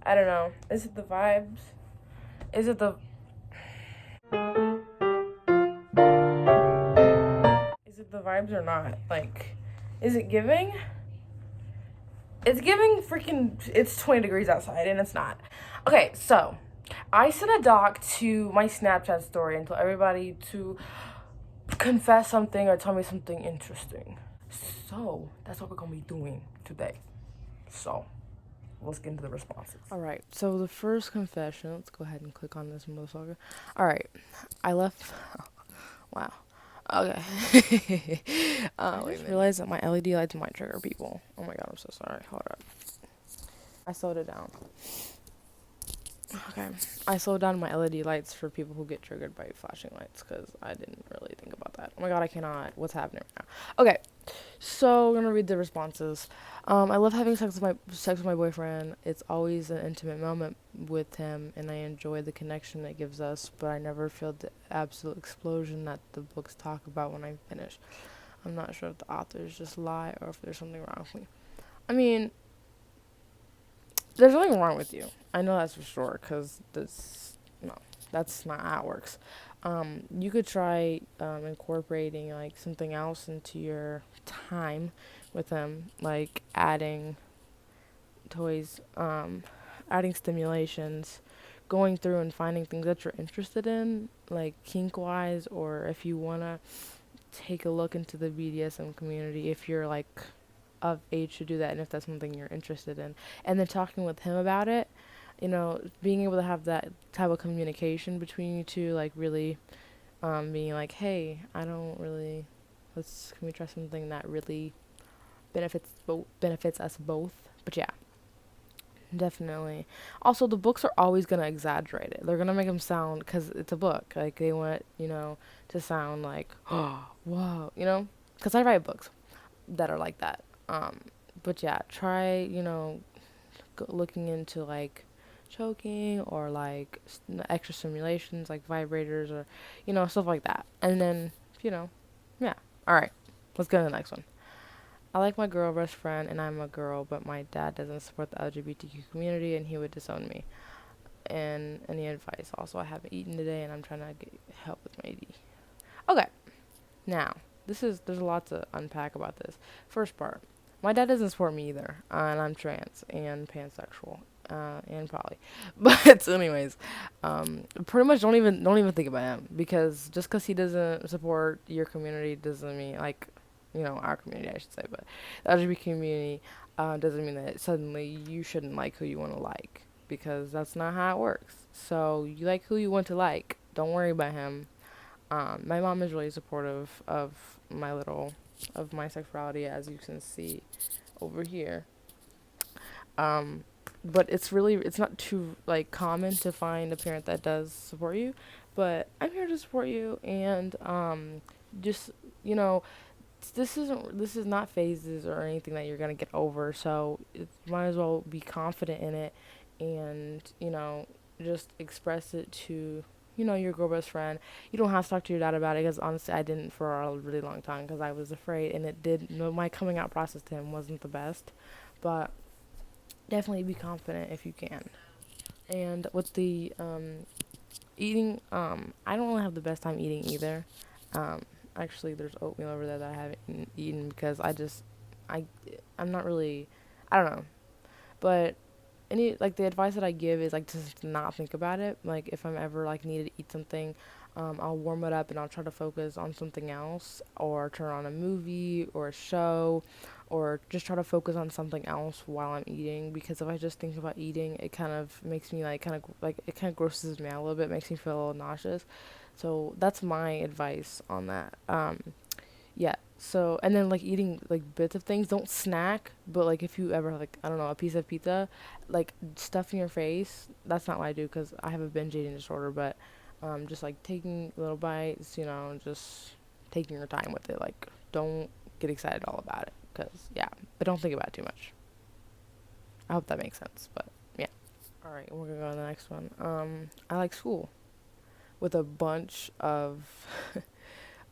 I don't know. Is it the vibes? Is it the vibes or not? Like, is it giving? It's giving freaking. It's 20 degrees outside, and it's not. Okay, so I sent a doc to my Snapchat story and told everybody to confess something or tell me something interesting. So that's what we're gonna be doing today. So let's get into the responses. All right. So the first confession. Let's go ahead and click on this motherfucker. All right. I left. Wow. Okay. I just realized that my LED lights might trigger people. Oh my god, I'm so sorry. Hold up. I slowed it down. Okay. I slowed down my LED lights for people who get triggered by flashing lights because I didn't really think about that. Oh my god, I cannot. What's happening right now? Okay. So I'm gonna read the responses. I love having sex with my boyfriend. It's always an intimate moment with him, and I enjoy the connection it gives us. But I never feel the absolute explosion that the books talk about when I finish. I'm not sure if the authors just lie or if there's something wrong with me. I mean, there's nothing wrong with you. I know that's for sure, because that's not how it works. You could try incorporating like something else into your time with them, like adding toys, adding stimulations, going through and finding things that you're interested in, like kink wise, or if you wanna take a look into the BDSM community, if you're like of age to do that, and if that's something you're interested in, and then talking with him about it, being able to have that type of communication between you two, like really being like, hey, I don't really, can we try something that really benefits us both. But yeah, definitely. Also, the books are always going to exaggerate it. They're going to make them sound, because it's a book, like they want, to sound like, oh, whoa, because I write books that are like that. But yeah, try, looking into like choking or like extra stimulations like vibrators or stuff like that. And then yeah. All right, let's go to the next one. I like my girl best friend and I'm a girl, but my dad doesn't support the LGBTQ community and he would disown me. And any advice? Also, I haven't eaten today and I'm trying to get help with my AD. Okay, now there's a lot to unpack about this. First part, my dad doesn't support me either, and I'm trans and pansexual, and poly. But anyways, pretty much don't even think about him, because just because he doesn't support your community doesn't mean, like, our community, I should say, but the LGBT community doesn't mean that suddenly you shouldn't like who you want to like, because that's not how it works. So you like who you want to like. Don't worry about him. My mom is really supportive of my sexuality, as you can see over here. But it's not too like common to find a parent that does support you. But I'm here to support you, and just you know, this is not phases or anything that you're gonna get over. So you might as well be confident in it, and just express it to your girl best friend. You don't have to talk to your dad about it, because honestly I didn't for a really long time because I was afraid, and my coming out process to him wasn't the best. But definitely be confident if you can. And with the eating, I don't really have the best time eating either. Actually, there's oatmeal over there that I haven't eaten because I I'm not really, I don't know. But the advice that I give is like to not think about it. Like if I'm ever like needed to eat something, I'll warm it up and I'll try to focus on something else, or turn on a movie or a show, or just try to focus on something else while I'm eating. Because if I just think about eating, it kind of makes me it kind of grosses me out a little bit, makes me feel a little nauseous. So that's my advice on that. Yeah. So, and then like eating like bits of things, don't snack, but like if you ever have, like, I don't know, a piece of pizza, like stuff in your face, that's not what I do because I have a binge eating disorder. But just like taking little bites, just taking your time with it. Like, don't get excited all about it, because yeah, but don't think about it too much. I hope that makes sense. But yeah. All right, we're gonna go to the next one. I like school, with a bunch of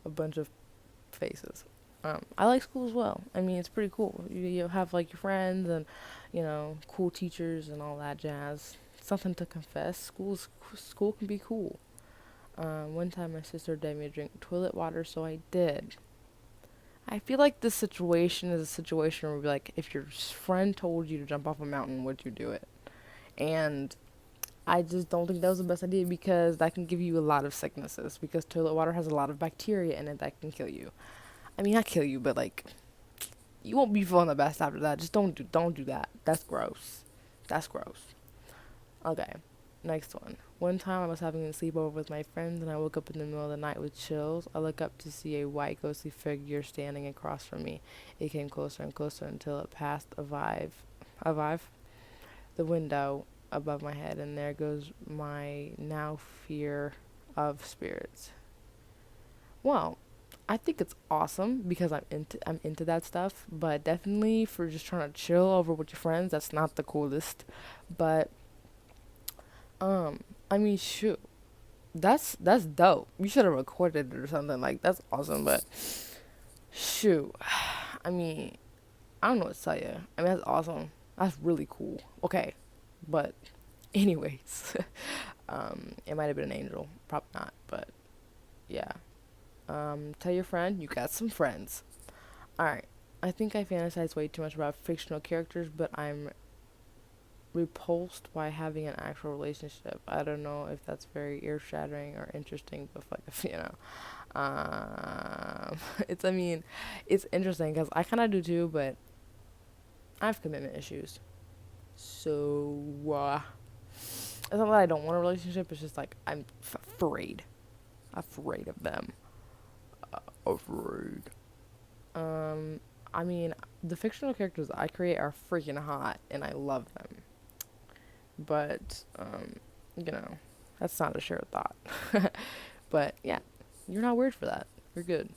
a bunch of faces. I like school as well. I mean, it's pretty cool. You have like your friends and, cool teachers and all that jazz. Something to confess. School can be cool. One time my sister dared me to drink toilet water, so I did. I feel like this situation is a situation where, like, if your friend told you to jump off a mountain, would you do it? And I just don't think that was the best idea because that can give you a lot of sicknesses because toilet water has a lot of bacteria in it that can kill you. I mean, not kill you, but like you won't be feeling the best after that. Just don't do that. That's gross. That's gross. Okay. Next one. One time I was having a sleepover with my friends and I woke up in the middle of the night with chills. I look up to see a white ghostly figure standing across from me. It came closer and closer until it passed the window above my head, and there goes my now fear of spirits. Well, I think it's awesome because I'm into that stuff, but definitely for just trying to chill over with your friends, that's not the coolest. But I mean, shoot, that's dope. You should have recorded it or something. Like that's awesome. But shoot, I mean, I don't know what to tell you. I mean, that's awesome. That's really cool. Okay, but anyways, it might have been an angel. Probably not, but yeah. Tell your friend you got some friends. Alright. I think I fantasize way too much about fictional characters, but I'm repulsed by having an actual relationship. I don't know if that's very ear shattering or interesting, but fuck if I mean, it's interesting because I kind of do too, but I have commitment issues. So, it's not that I don't want a relationship, it's just like I'm afraid. Afraid of them. Afraid. I mean, the fictional characters I create are freaking hot, and I love them. But, that's not a shared thought. But, yeah, you're not weird for that. You're good.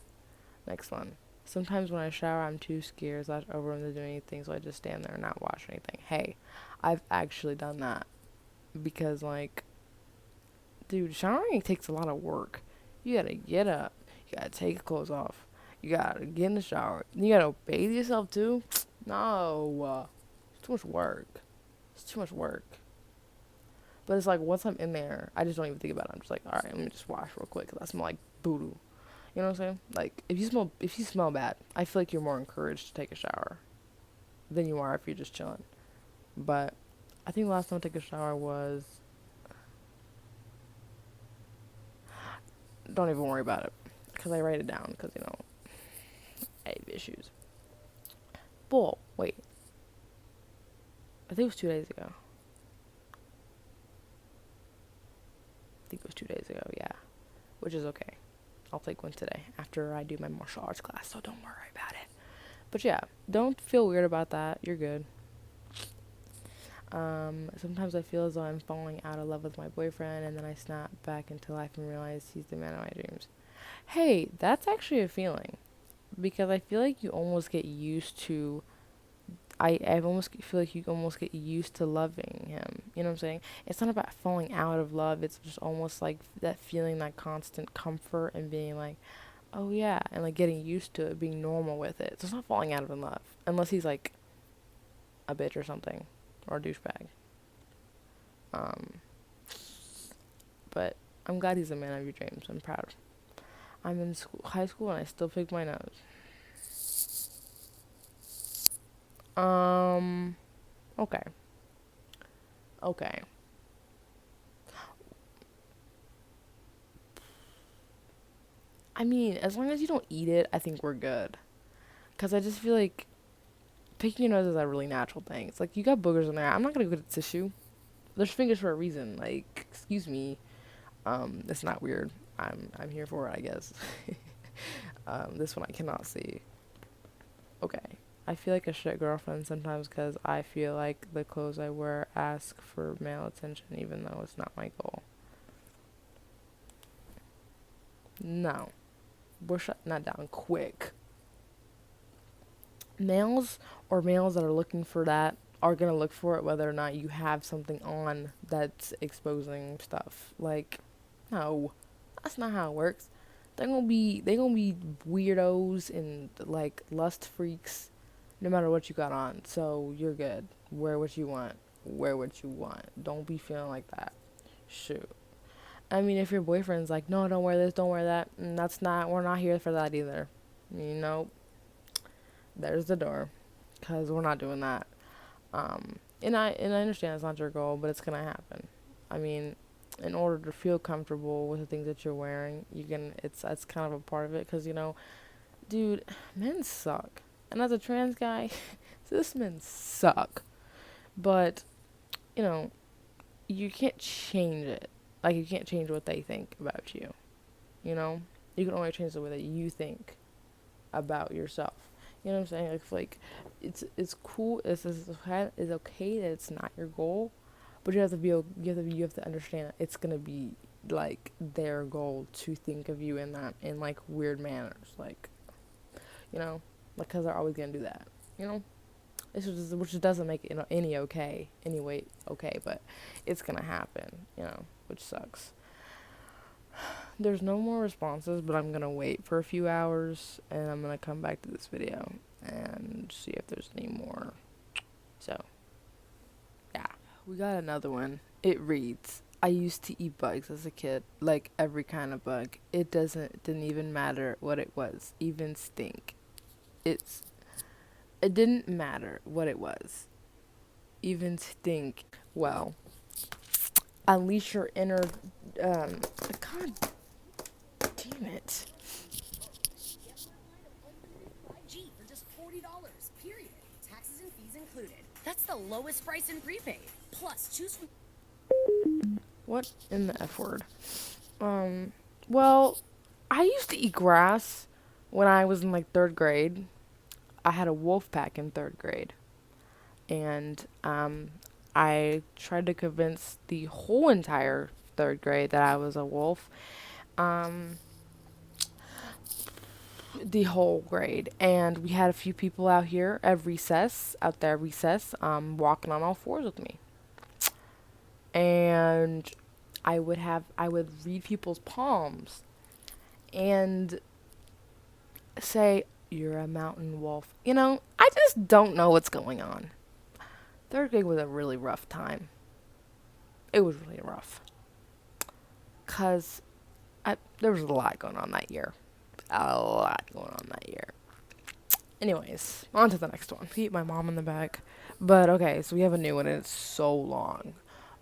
Next one. Sometimes when I shower, I'm too scared slash overwhelmed to do anything, so I just stand there and not watch anything. Hey, I've actually done that. Because, like, dude, showering takes a lot of work. You gotta get up. You gotta take your clothes off. You gotta get in the shower. You gotta bathe yourself too. No, it's too much work. It's too much work. But it's like once I'm in there, I just don't even think about it. I'm just like, all right, let me just wash real quick because I smell like boo. You know what I'm saying? Like if you smell bad, I feel like you're more encouraged to take a shower than you are if you're just chilling. But I think the last time I took a shower was. Don't even worry about it because I write it down because I have issues. Bull. Wait. I think it was 2 days ago. I think it was 2 days ago, yeah. Which is okay. I'll take one today after I do my martial arts class, so don't worry about it. But yeah, don't feel weird about that. You're good. Sometimes I feel as though I'm falling out of love with my boyfriend, and then I snap back into life and realize he's the man of my dreams. Hey, that's actually a feeling. Because I feel like you almost get used to I almost feel like you almost get used to loving him. You know what I'm saying? It's not about falling out of love. It's just almost like that feeling, that constant comfort and being like, oh yeah, and like getting used to it, being normal with it. So it's not falling out of love unless he's like a bitch or something or a douchebag. Um, but I'm glad he's the man of your dreams. I'm proud. I'm in high school and I still pick my nose. Um, okay. Okay. I mean, as long as you don't eat it, I think we're good. Cause I just feel like picking your nose is a really natural thing. It's like you got boogers in there. I'm not gonna go get tissue. There's fingers for a reason. Like, excuse me. It's not weird. I'm here for it, I guess. This one I cannot see. Okay. I feel like a shit girlfriend sometimes because I feel like the clothes I wear ask for male attention even though it's not my goal. No. We're shutting that down quick. Males or males that are looking for that are gonna look for it whether or not you have something on that's exposing stuff. Like, no. That's not how it works. they gonna be weirdos and like lust freaks no matter what you got on. So you're good. Wear what you want. Wear what you want. Don't be feeling like that. Shoot. I mean, if your boyfriend's like, no, don't wear this, don't wear that, that's not, we're not here for that either. You know, there's the door. Because we're not doing that. And I understand it's not your goal, but it's gonna happen. I mean, in order to feel comfortable with the things that you're wearing, you can. It's that's kind of a part of it, because dude, men suck. And as a trans guy, cis men suck. But you know, you can't change it. Like you can't change what they think about you. You know, you can only change the way that you think about yourself. You know what I'm saying? It's cool. It's okay that it's not your goal, but you have to understand that it's gonna be like their goal to think of you in that in like weird manners, like you know, like because they're always gonna do that. You know, which doesn't make it anyway okay, but it's gonna happen. You know, which sucks. There's no more responses, but I'm gonna wait for a few hours and I'm gonna come back to this video and see if there's any more. So, yeah. We got another one. It reads, I used to eat bugs as a kid, like every kind of bug. Didn't even matter what it was, even stink. It's, it didn't matter what it was, even stink. Well, unleash your inner, God damn it. For just $40, period. Taxes and fees included. That's the lowest price in prepaid. Plus, choose from. What in the F word? Well, I used to eat grass when I was in like third grade. I had a wolf pack in third grade. And I tried to convince the whole entire third grade that I was a wolf. Um, the whole grade. And we had a few people out here at recess, walking on all fours with me. And I would read people's palms and say, you're a mountain wolf. You know, I just don't know what's going on. Third grade was a really rough time. It was really rough. Because there was a lot going on that year. A lot going on that year. Anyways, on to the next one. Beat my mom in the back. But okay, so we have a new one and it's so long.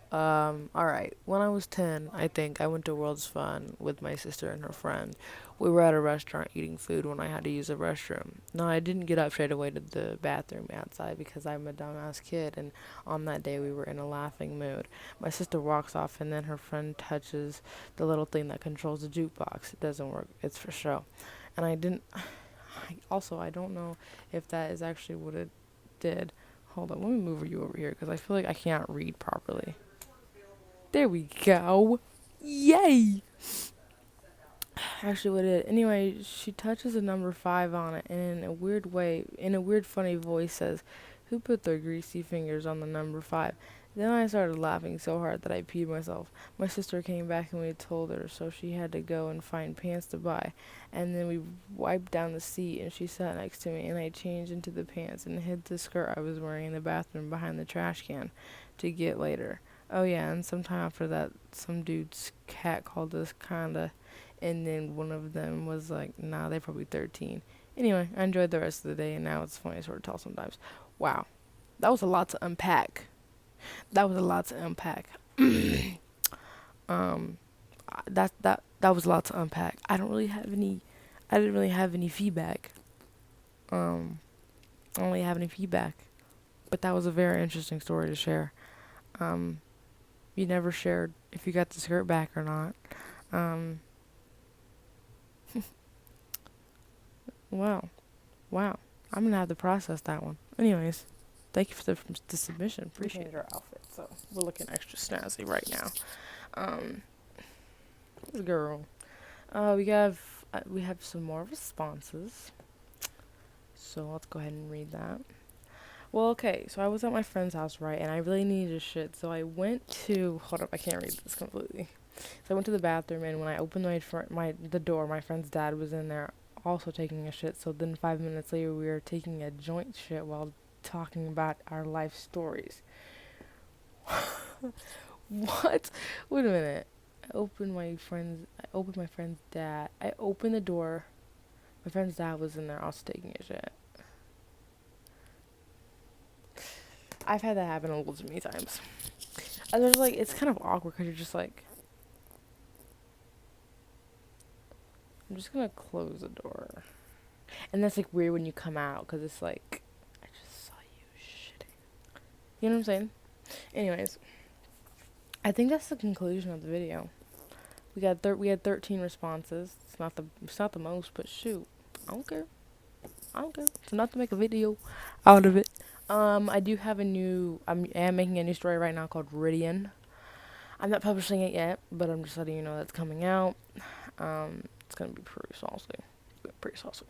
Alright. When I was 10, I think, I went to World's Fun with my sister and her friend. We were at a restaurant eating food when I had to use a restroom. No, I didn't get up straight away to the bathroom outside because I'm a dumbass kid, and on that day we were in a laughing mood. My sister walks off, and then her friend touches the little thing that controls the jukebox. It doesn't work. It's for show. And I didn't. I don't know if that is actually what it did. Hold on, let me move you over here because I feel like I can't read properly. There we go. Yay! Actually, what it is. Anyway, she touches a number 5 on it, and in a weird, funny voice says, who put their greasy fingers on the number 5? Then I started laughing so hard that I peed myself. My sister came back and we told her, so she had to go and find pants to buy. And then we wiped down the seat, and she sat next to me, and I changed into the pants and hid the skirt I was wearing in the bathroom behind the trash can to get later. Oh yeah, and sometime after that, some dude's cat called us kinda, and then one of them was like, nah, they're probably 13. Anyway, I enjoyed the rest of the day, and now it's funny sort of tell sometimes. Wow, that was a lot to unpack. That was a lot to unpack. um, that was a lot to unpack. I didn't really have any feedback. I don't really have any feedback, but that was a very interesting story to share. Um, you never shared if you got the skirt back or not. Um, wow. Wow. I'm going to have to process that one. Anyways, thank you for the submission. Appreciate our outfit. So we're looking extra snazzy right now. This girl. We have some more responses. So let's go ahead and read that. Well, okay, so I was at my friend's house, right, and I really needed a shit, so I went to, hold up, I can't read this completely. So I went to the bathroom, and when I opened the door, my friend's dad was in there also taking a shit. So then 5 minutes later, we were taking a joint shit while talking about our life stories. What? Wait a minute. I opened my friend's dad. I opened the door. My friend's dad was in there also taking a shit. I've had that happen a little too many times. And there's like, it's kind of awkward because you're just like, I'm just gonna close the door. And that's like weird when you come out because it's like, I just saw you shitting. You know what I'm saying? Anyways, I think that's the conclusion of the video. We had 13 responses. It's not the most, but shoot, I don't care. I don't care. It's enough to make a video out of it. I do have a new. I am making a new story right now called Ridian. I'm not publishing it yet, but I'm just letting you know that's coming out. It's gonna be pretty saucy. Pretty saucy.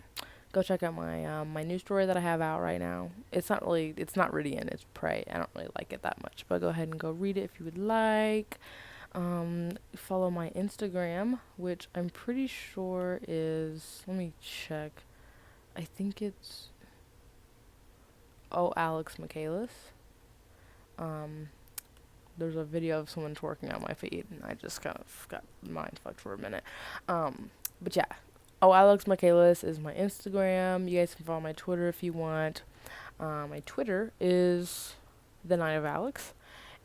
Go check out my new story that I have out right now. It's not Ridian, it's Prey. I don't really like it that much, but go ahead and go read it if you would like. Follow my Instagram, which I'm pretty sure is, let me check. I think it's Alex Michaelis. Um, there's a video of someone twerking on my feed, and I just kind of got mind fucked for a minute. But yeah. Alex Michaelis is my Instagram. You guys can follow my Twitter if you want. My Twitter is the Night of Alex,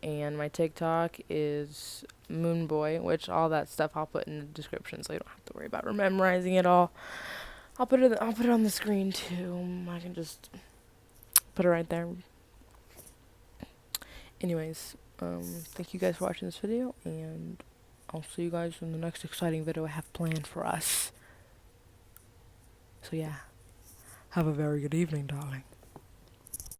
and my TikTok is Moonboy, which all that stuff I'll put in the description, so you don't have to worry about memorizing it all. I'll put it on the screen too. I can just put it right there. Anyways, thank you guys for watching this video, and I'll see you guys in the next exciting video I have planned for us. So yeah, have a very good evening, darling.